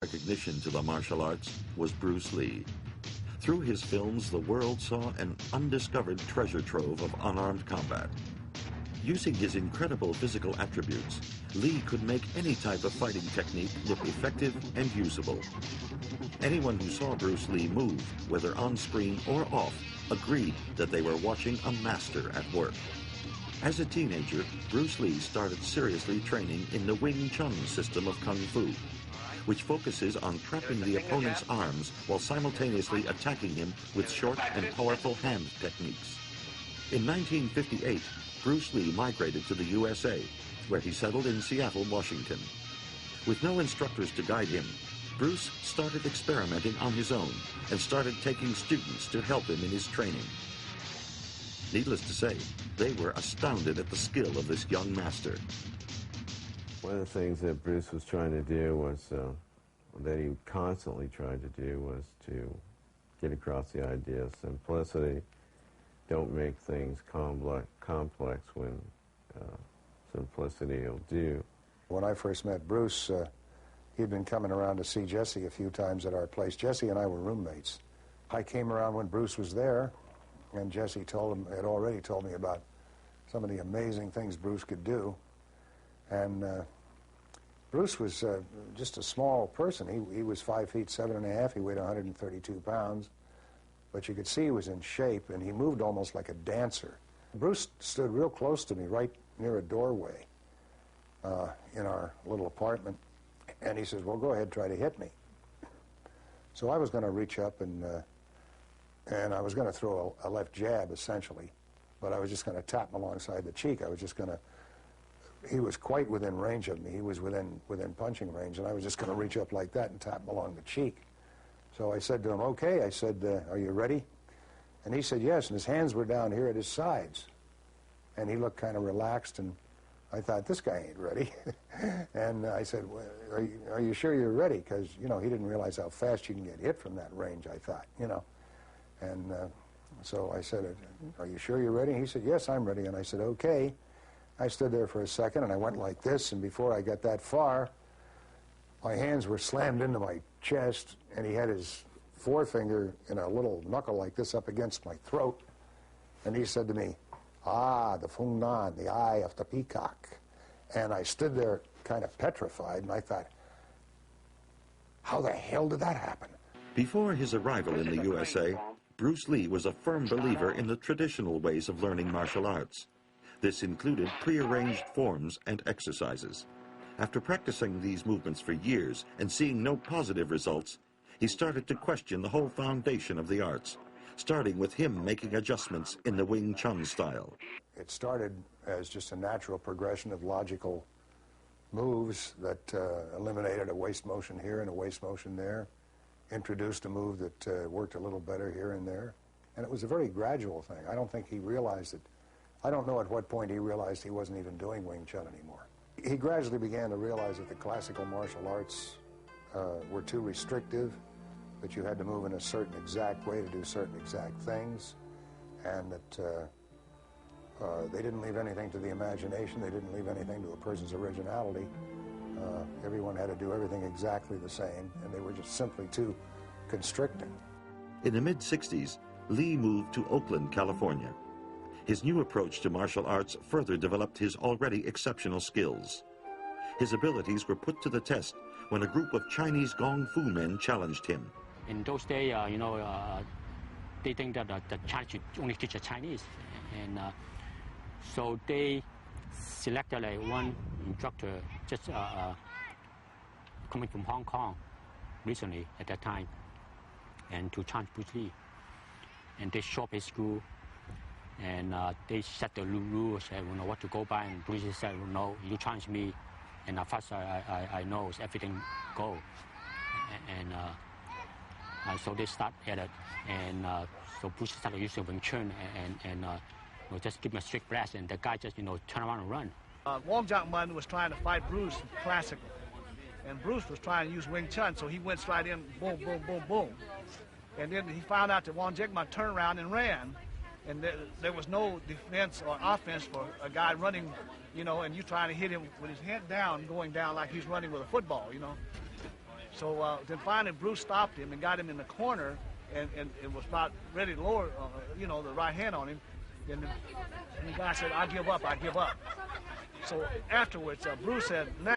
Recognition to the martial arts was Bruce Lee. Through his films, the world saw an undiscovered treasure trove of unarmed combat. Using his incredible physical attributes, Lee could make any type of fighting technique look effective and usable. Anyone who saw Bruce Lee move, whether on screen or off, agreed that they were watching a master at work. As a teenager, Bruce Lee started seriously training in the Wing Chun system of Kung Fu, which focuses on trapping the opponent's arms while simultaneously attacking him with short and powerful hand techniques. In 1958, Bruce Lee migrated to the USA, where he settled in Seattle, Washington. With no instructors to guide him, Bruce started experimenting on his own and started taking students to help him in his training. Needless to say, they were astounded at the skill of this young master. One of the things that Bruce was trying to do was, that he constantly tried to do, was to get across the idea of simplicity. Don't make things complex when simplicity will do. When I first met Bruce, he'd been coming around to see Jesse a few times at our place. Jesse and I were roommates. I came around when Bruce was there, and Jesse had already told me about some of the amazing things Bruce could do. And Bruce was just a small person. He was 5 feet 7.5. He weighed 132 pounds. But you could see he was in shape, and he moved almost like a dancer. Bruce stood real close to me, right near a doorway in our little apartment. And he says, well, go ahead, try to hit me. So I was going to reach up, and I was going to throw a left jab, essentially. But I was just going to tap him alongside the cheek. I was just going to... He was quite within range of me. He was within punching range, and I was just going to reach up like that and tap him along the cheek. So I said to him, okay. I said, are you ready? And he said yes, and his hands were down here at his sides. And he looked kind of relaxed, and I thought, this guy ain't ready. And I said, well, are you sure you're ready? Because, you know, he didn't realize how fast you can get hit from that range, I thought, you know. And so I said, are you sure you're ready? He said, yes, I'm ready. And I said, okay. I stood there for a second, and I went like this, and before I got that far, my hands were slammed into my chest, and he had his forefinger in a little knuckle like this up against my throat, and he said to me, ah, the Fung Nan, the eye of the peacock. And I stood there kind of petrified, and I thought, how the hell did that happen? Before his arrival in the USA, Bruce Lee was a firm believer in the traditional ways of learning martial arts. This included prearranged forms and exercises. After practicing these movements for years and seeing no positive results, he started to question the whole foundation of the arts, starting with him making adjustments in the Wing Chun style. It started as just a natural progression of logical moves that eliminated a waist motion here and a waist motion there, introduced a move that worked a little better here and there. And it was a very gradual thing. I don't think he realized it. I don't know at what point he realized he wasn't even doing Wing Chun anymore. He gradually began to realize that the classical martial arts were too restrictive, that you had to move in a certain exact way to do certain exact things, and that they didn't leave anything to the imagination, they didn't leave anything to a person's originality. Everyone had to do everything exactly the same, and they were just simply too constricting. In the mid-60s, Lee moved to Oakland, California. His new approach to martial arts further developed his already exceptional skills. His abilities were put to the test when a group of Chinese Gong Fu men challenged him. In those days, they think that the Chinese should only teach the Chinese. And so they selected one instructor just coming from Hong Kong recently at that time, and to challenge Bruce Lee. And they showed his school, and they set the rules, what to go by, and Bruce said, no, you challenge me, and as far as I know, everything go. And so they start at it, and so Bruce started using Wing Chun, and just give him a strict blast, and the guy just, turn around and run. Wong Jiangman was trying to fight Bruce classical, and Bruce was trying to use Wing Chun, so he went straight in, boom, boom, boom, boom. And then he found out that Wong Jiangman turned around and ran, and there was no defense or offense for a guy running, and you trying to hit him with his head down, going down like he's running with a football, So then finally Bruce stopped him and got him in the corner, and was about ready to lower, you know, the right hand on him. And the guy said, "I give up, I give up." So afterwards, Bruce said, "Now